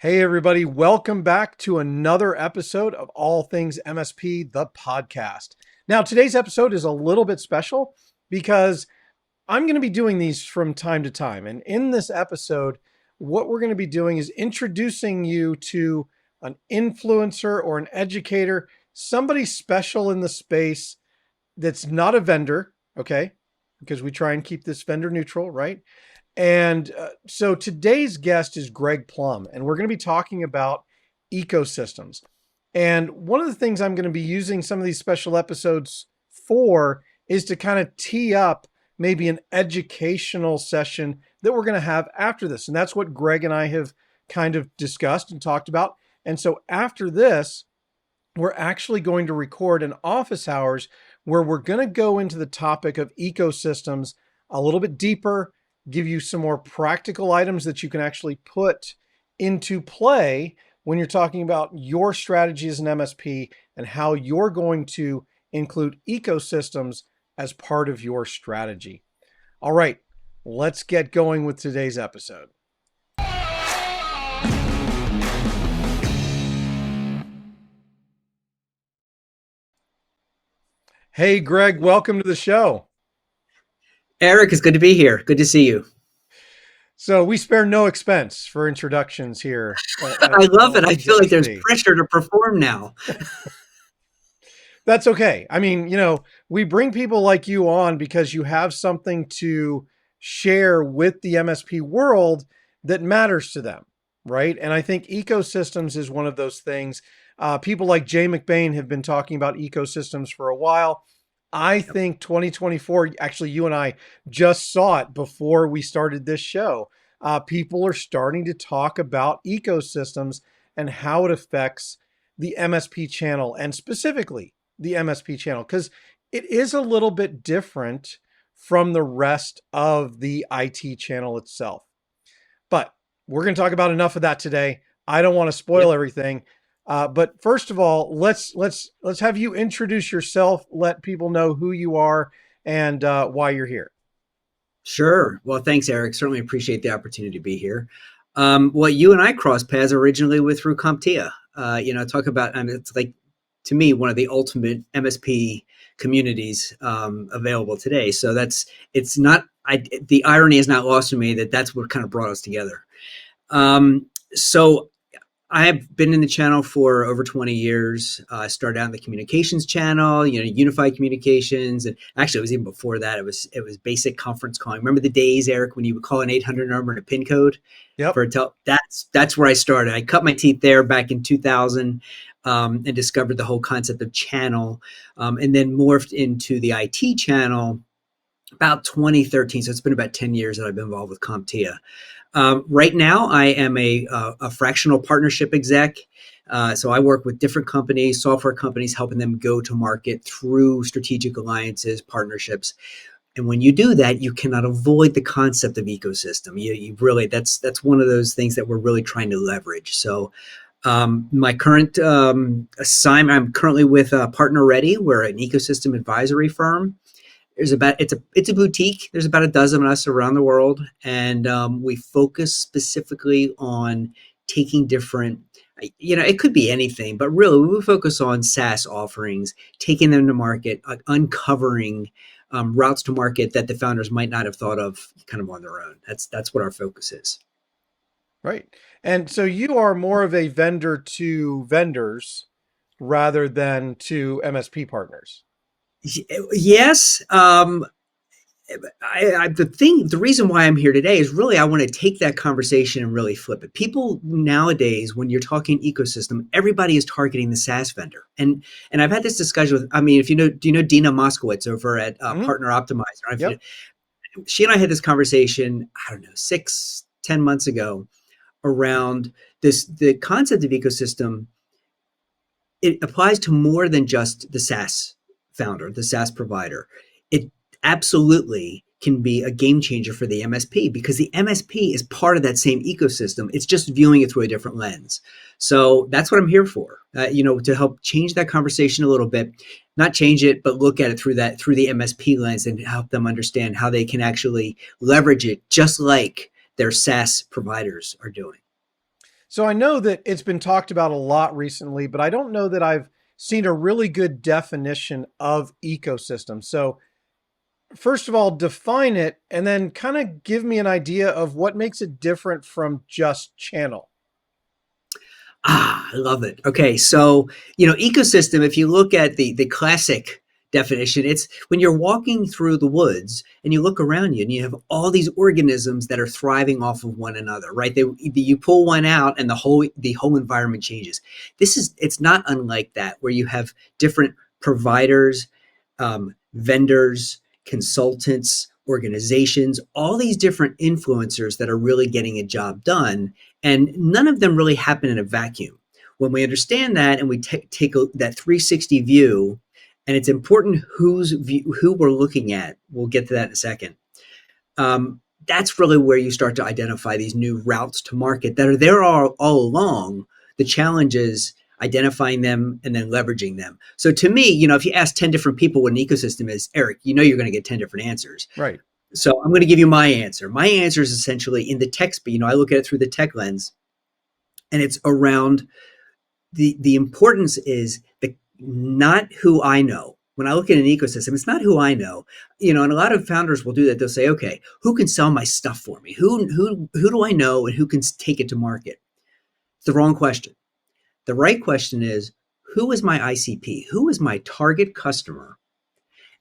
Hey, everybody, welcome back to another episode of All Things MSP, the podcast. Now, today's episode is a little bit special because I'm going to be doing these from time to time. And in this episode, what we're going to be doing is introducing you to an influencer or an educator, somebody special in the space that's not a vendor, okay? Because we try and keep this vendor neutral, right? And so today's guest is Greg Plum, and we're going to be talking about ecosystems. And one of the things I'm going to be using some of these special episodes for is to kind of tee up maybe an educational session that we're going to have after this. And that's what Greg and I have kind of discussed and talked about. And so after this, we're actually going to record an office hours where we're going to go into the topic of ecosystems a little bit deeper, give you some more practical items that you can actually put into play when you're talking about your strategy as an MSP and how you're going to include ecosystems as part of your strategy. All right, let's get going with today's episode. Hey, Greg, welcome to the show. Eric, it's good to be here. Good to see you. So we spare no expense for introductions here I at love All it. I Things feel like there's MSP. pressure to perform now. That's okay. I mean, we bring people like you on because you have something to share with the MSP world that matters to them, right? And I think ecosystems is one of those things. People like Jay McBain have been talking about ecosystems for a while. I think 2024, actually, you and I just saw it before we started this show. People are starting to talk about ecosystems and how it affects the MSP channel and specifically the MSP channel, because it is a little bit different from the rest of the IT channel itself. But we're going to talk about enough of that today. I don't want to spoil Yep. everything. But first of all, let's have you introduce yourself. Let people know who you are and why you're here. Sure. Well, thanks, Eric. Certainly appreciate the opportunity to be here. Well, you and I crossed paths originally with through CompTIA. Talk about, I mean, it's like, to me, one of the ultimate MSP communities available today. So it's not, the irony is not lost to me that that's what kind of brought us together. So I have been in the channel for over 20 years. I started out in the communications channel, unified communications, and actually it was even before that. It was basic conference calling. Remember the days, Eric, when you would call an 800 number and a PIN code Yep. for a that's where I started. I cut my teeth there back in 2000 and discovered the whole concept of channel, and then morphed into the IT channel about 2013. So it's been about 10 years that I've been involved with CompTIA. Right now, I am a fractional partnership exec. So I work with different companies, software companies, helping them go to market through strategic alliances, partnerships. And when you do that, you cannot avoid the concept of ecosystem. You really, that's one of those things that we're really trying to leverage. So my current assignment, I'm currently with Partner Ready. We're an ecosystem advisory firm. It's a boutique. There's about a dozen of us around the world, and we focus specifically on taking different. It could be anything, but really we focus on SaaS offerings, taking them to market, uncovering routes to market that the founders might not have thought of kind of on their own. That's what our focus is. Right. And so you are more of a vendor to vendors rather than to MSP partners. Yes. The reason why I'm here today is really I want to take that conversation and really flip it. People nowadays, when you're talking ecosystem, everybody is targeting the SaaS vendor, and I've had this discussion with. I mean, if do you know Dina Moskowitz over at Mhm. Partner Optimizer? Yep. She and I had this conversation. I don't know, 6-10 months ago around the concept of ecosystem. It applies to more than just the SaaS founder, the SaaS provider. It absolutely can be a game changer for the MSP because the MSP is part of that same ecosystem. It's just viewing it through a different lens. So that's what I'm here for, to help change that conversation a little bit, not change it, but look at it through the MSP lens and help them understand how they can actually leverage it just like their SaaS providers are doing. So I know that it's been talked about a lot recently, but I don't know that I've seen a really good definition of ecosystem. So first of all, define it and then kind of give me an idea of what makes it different from just channel. I love it. Okay, so ecosystem. If you look at the classic definition, it's when you're walking through the woods and you look around you and you have all these organisms that are thriving off of one another. Right? You pull one out and the whole environment changes. It's not unlike that, where you have different providers, vendors, consultants, organizations, all these different influencers that are really getting a job done, and none of them really happen in a vacuum. When we understand that and we take that 360 view, and it's important who we're looking at. We'll get to that in a second. That's really where you start to identify these new routes to market that are there all along. The challenge is identifying them and then leveraging them. So to me, if you ask 10 different people what an ecosystem is, Eric, you're going to get 10 different answers. Right. So I'm going to give you my answer. My answer is essentially in the tech, but I look at it through the tech lens, and it's around the importance is the not who I know. When I look at an ecosystem, it's not who I know. And a lot of founders will do that. They'll say, okay, who can sell my stuff for me? Who do I know and who can take it to market? It's the wrong question. The right question is, who is my ICP? Who is my target customer?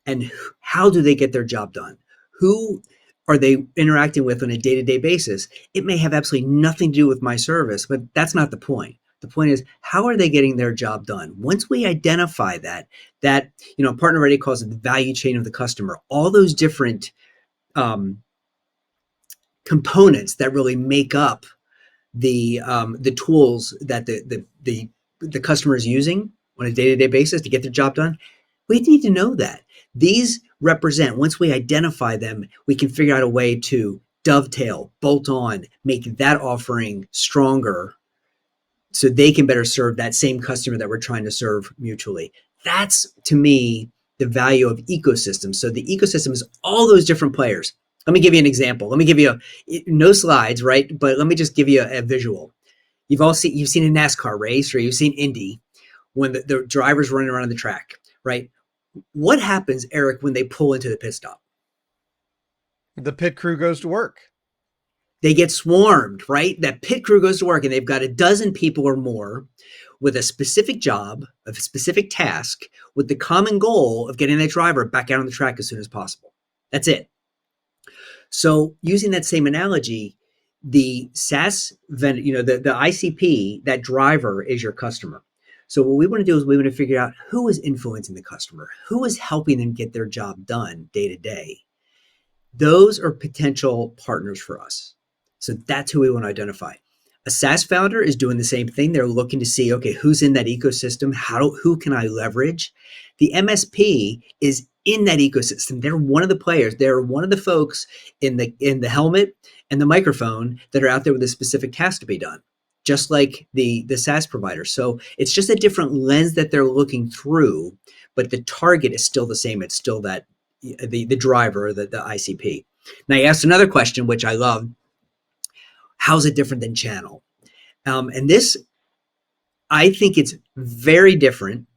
And how do they get their job done? Who are they interacting with on a day-to-day basis? It may have absolutely nothing to do with my service, but that's not the point. The point is, how are they getting their job done? Once we identify that Partner Ready calls it the value chain of the customer, all those different components that really make up the tools that the customer is using on a day-to-day basis to get their job done. We need to know that. These represent, once we identify them, we can figure out a way to dovetail, bolt on, make that offering stronger so they can better serve that same customer that we're trying to serve mutually. That's, to me, the value of ecosystems. So the ecosystem is all those different players. Let me give you an example. Let me give you no slides, right? But let me just give you a visual. You've seen a NASCAR race, or you've seen Indy when the driver's running around the track, right? What happens, Eric, when they pull into the pit stop? The pit crew goes to work. They get swarmed, right? That pit crew goes to work, and they've got a dozen people or more with a specific job, a specific task, with the common goal of getting that driver back out on the track as soon as possible. That's it. So using that same analogy, the SaaS vendor, the ICP, that driver is your customer. So what we want to do is we want to figure out who is influencing the customer, who is helping them get their job done day to day. Those are potential partners for us. So that's who we want to identify. A SaaS founder is doing the same thing. They're looking to see, okay, who's in that ecosystem? Who can I leverage? The MSP is in that ecosystem. They're one of the players. They're one of the folks in the helmet and the microphone that are out there with a specific task to be done, just like the SaaS provider. So it's just a different lens that they're looking through, but the target is still the same. It's still that the driver, the ICP. Now you asked another question, which I love. How's it different than channel? And this, I think it's very different.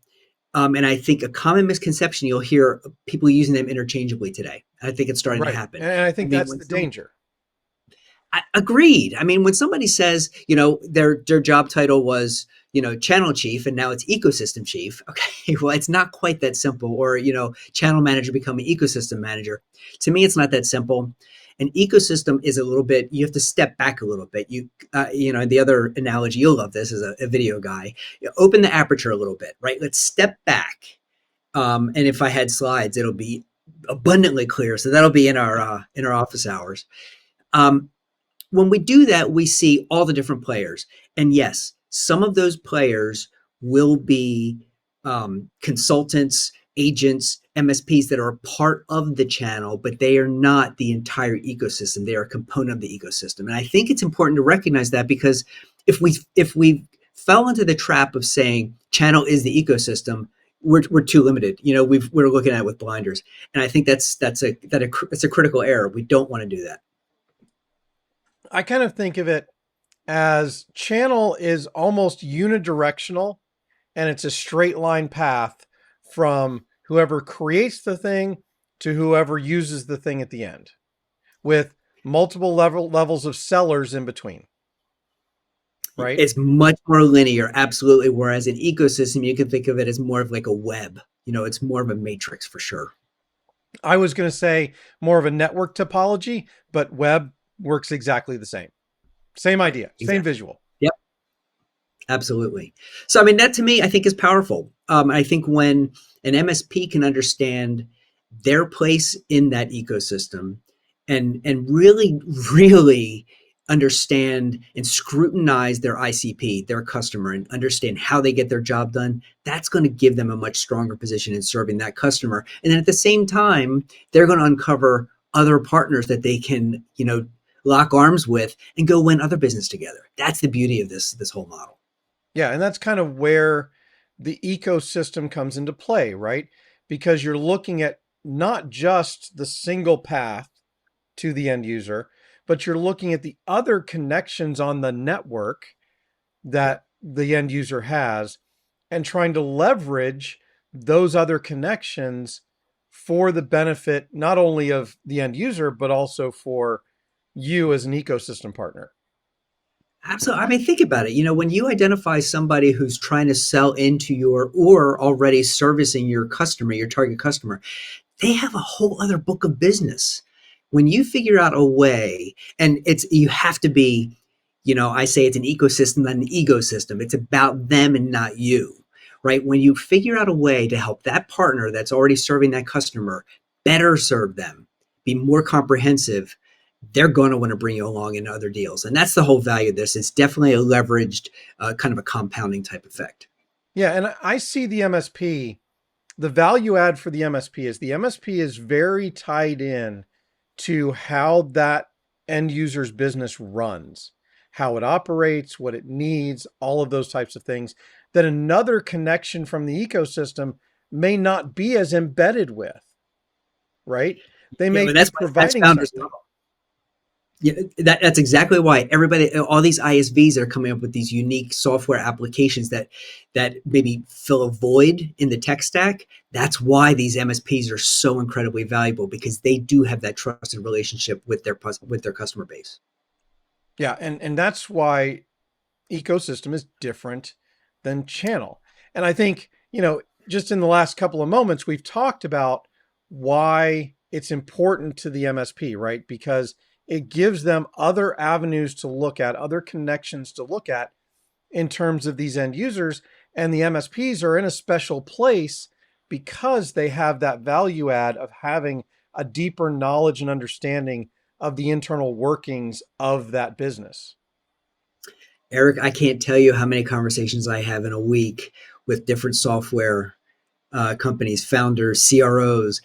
And I think a common misconception, you'll hear people using them interchangeably today. I think it's starting to happen. And I think that's the danger. Agreed. I mean, when somebody says, their job title was, channel chief, and now it's ecosystem chief. Okay, well, it's not quite that simple. Or, channel manager becoming ecosystem manager. To me, it's not that simple. An ecosystem is a little bit, you have to step back a little bit. The other analogy, you'll love this as a video guy, open the aperture a little bit, right? Let's step back. And if I had slides, it'll be abundantly clear. So that'll be in our office hours. When we do that, we see all the different players. And yes, some of those players will be consultants, agents, MSPs that are a part of the channel, but they are not the entire ecosystem. They are a component of the ecosystem. And I think it's important to recognize that, because if we fell into the trap of saying channel is the ecosystem, we're too limited. We're looking at it with blinders. And I think that's a critical error. We don't want to do that. I kind of think of it as channel is almost unidirectional, and it's a straight line path from whoever creates the thing to whoever uses the thing at the end, with multiple levels of sellers in between, right? It's much more linear, absolutely. Whereas an ecosystem, you can think of it as more of like a web. It's more of a matrix for sure. I was going to say more of a network topology, but web works exactly the same. Same idea, same Exactly. visual. Yep. Absolutely. So, I mean, that to me, I think is powerful. I think when an MSP can understand their place in that ecosystem and really, really understand and scrutinize their ICP, their customer, and understand how they get their job done, that's going to give them a much stronger position in serving that customer. And then at the same time, they're going to uncover other partners that they can, lock arms with and go win other business together. That's the beauty of this whole model. Yeah, and that's kind of where the ecosystem comes into play, right? Because you're looking at not just the single path to the end user, but you're looking at the other connections on the network Yep. that the end user has and trying to leverage those other connections for the benefit not only of the end user, but also for you as an ecosystem partner. Absolutely. I mean, think about it. When you identify somebody who's trying to sell into your or already servicing your customer, your target customer, they have a whole other book of business. When you figure out a way, and you have to be, I say it's an ecosystem, not an ecosystem. It's about them and not you, right? When you figure out a way to help that partner that's already serving that customer better serve them, be more comprehensive, they're going to want to bring you along in other deals. And that's the whole value of this. It's definitely a leveraged kind of a compounding type effect. Yeah, and I see the MSP, the value add for the MSP is the MSP is very tied in to how that end user's business runs, how it operates, what it needs, all of those types of things that another connection from the ecosystem may not be as embedded with, right? They Yeah, may but be that's providing founders something. model. Yeah, that's exactly why everybody, all these ISVs are coming up with these unique software applications that maybe fill a void in the tech stack. That's why these MSPs are so incredibly valuable because they do have that trusted relationship with their customer base. Yeah, and that's why ecosystem is different than channel. And I think, just in the last couple of moments, we've talked about why it's important to the MSP, right? Because it gives them other avenues to look at, other connections to look at in terms of these end users. And the MSPs are in a special place because they have that value add of having a deeper knowledge and understanding of the internal workings of that business. Eric, I can't tell you how many conversations I have in a week with different software companies, founders, CROs.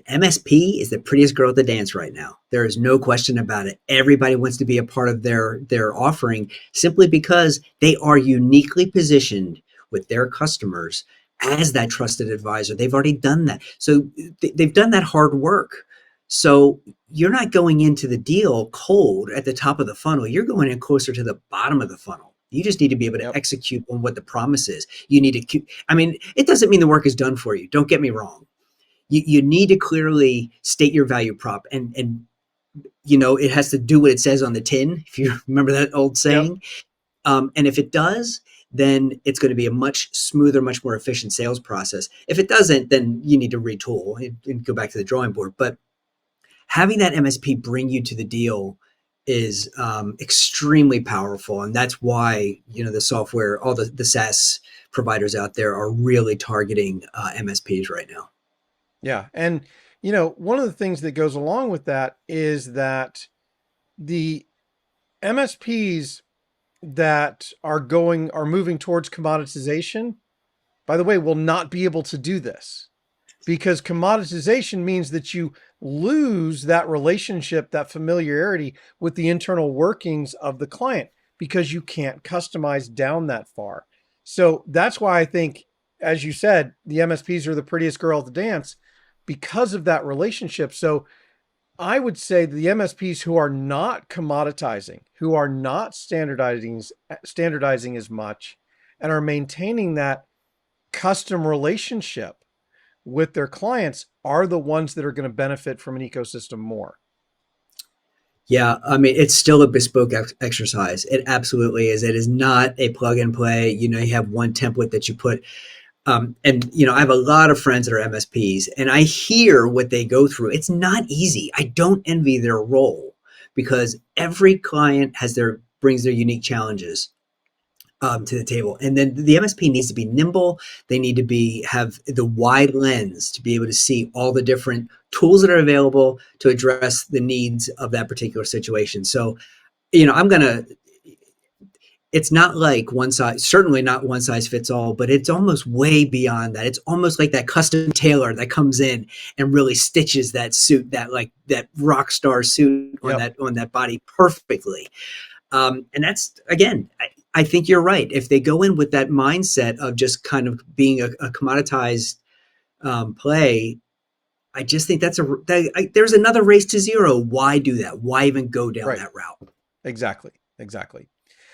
MSP is the prettiest girl at the dance right now. There is no question about it. Everybody wants to be a part of their offering simply because they are uniquely positioned with their customers as that trusted advisor. They've already done that. So they've done that hard work. So you're not going into the deal cold at the top of the funnel. You're going in closer to the bottom of the funnel. You just need to be able to Yep. execute on what the promise is. You need to, I mean, it doesn't mean the work is done for you. Don't get me wrong. You need to clearly state your value prop and it has to do what it says on the tin, if you remember that old Yep. saying. And if it does, then it's going to be a much smoother, much more efficient sales process. If it doesn't, then you need to retool and go back to the drawing board. But having that MSP bring you to the deal is extremely powerful, and that's why the software, all the SaaS providers out there are really targeting MSPs right now. Yeah. And, one of the things that goes along with that is that the MSPs that are moving towards commoditization, by the way, will not be able to do this because commoditization means that you lose that relationship, that familiarity with the internal workings of the client because you can't customize down that far. So that's why I think, as you said, the MSPs are the prettiest girl at the dance because of that relationship. So I would say the MSPs who are not commoditizing, who are not standardizing as much, and are maintaining that custom relationship with their clients are the ones that are going to benefit from an ecosystem more. Yeah, I mean, it's still a bespoke exercise. It absolutely is. It is not a plug and play. You have one template that you put. And I have a lot of friends that are MSPs, and I hear what they go through. It's not easy. I don't envy their role because every client brings their unique challenges to the table. And then the MSP needs to be nimble. They need to have the wide lens to be able to see all the different tools that are available to address the needs of that particular situation. So, I'm going to, it's not like one size, certainly not one size fits all, but it's almost way beyond that. It's almost like that custom tailor that comes in and really stitches that suit, that rock star suit Yep. on that body perfectly. And that's, again, I think you're right. If they go in with that mindset of just kind of being a commoditized play, I just think there's another race to zero. Why do that? Why even go down Right. that route? Exactly. Exactly.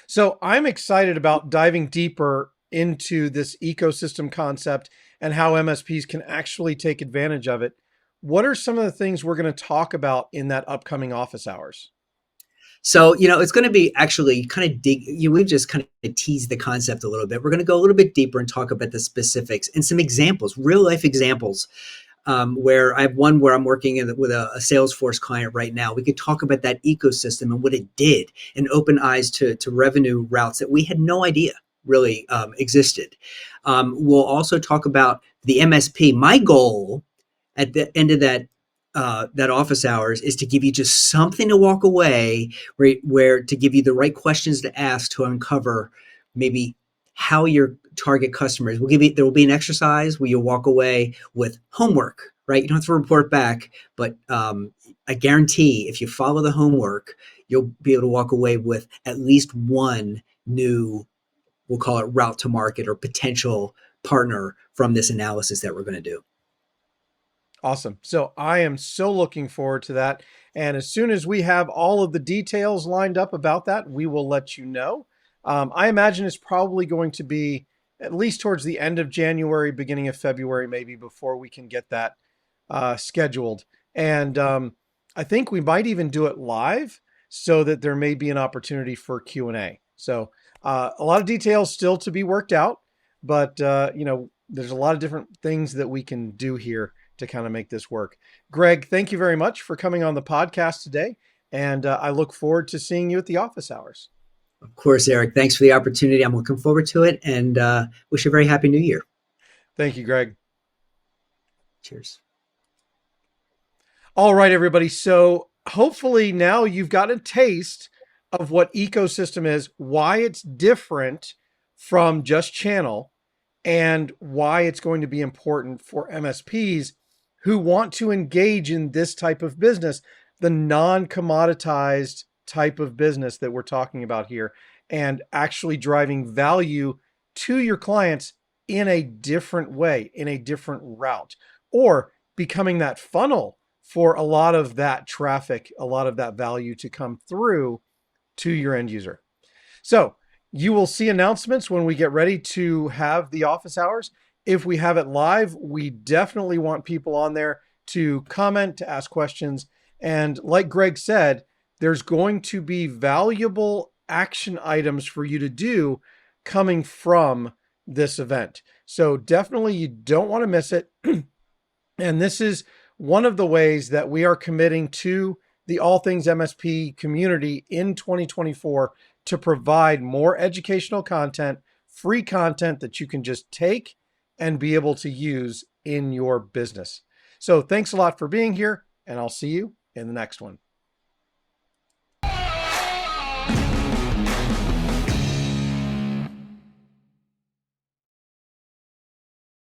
So I'm excited about diving deeper into this ecosystem concept and how MSPs can actually take advantage of it. What are some of the things we're going to talk about in that upcoming office hours? So, it's going to be actually kind of we've just kind of teased the concept a little bit. We're going to go a little bit deeper and talk about the specifics and some examples, real life examples, where I have one where I'm working with a Salesforce client right now. We could talk about that ecosystem and what it did and open eyes to revenue routes that we had no idea really existed. We'll also talk about the MSP. My goal at the end of that office hours is to give you just something to walk away where to give you the right questions to ask to uncover maybe how your target customers. There will be an exercise where you'll walk away with homework, right? You don't have to report back, but I guarantee if you follow the homework, you'll be able to walk away with at least one new, we'll call it route to market or potential partner from this analysis that we're going to do. Awesome. So I am so looking forward to that. And as soon as we have all of the details lined up about that, we will let you know. I imagine it's probably going to be at least towards the end of January, beginning of February, maybe before we can get that scheduled. And I think we might even do it live so that there may be an opportunity for Q&A. So a lot of details still to be worked out, but there's a lot of different things that we can do here to kind of make this work. Greg, thank you very much for coming on the podcast today. And I look forward to seeing you at the office hours. Of course, Eric. Thanks for the opportunity. I'm looking forward to it and wish you a very happy new year. Thank you, Greg. Cheers. All right, everybody. So hopefully now you've got a taste of what ecosystem is, why it's different from just channel, and why it's going to be important for MSPs who want to engage in this type of business, the non-commoditized type of business that we're talking about here, and actually driving value to your clients in a different way, in a different route, or becoming that funnel for a lot of that traffic, a lot of that value to come through to your end user. So you will see announcements when we get ready to have the office hours. If we have it live, we definitely want people on there to comment, to ask questions. And like Greg said, there's going to be valuable action items for you to do coming from this event. So definitely you don't want to miss it. And this is one of the ways that we are committing to the All Things MSP community in 2024 to provide more educational content, free content that you can just take and be able to use in your business. So thanks a lot for being here, and I'll see you in the next one.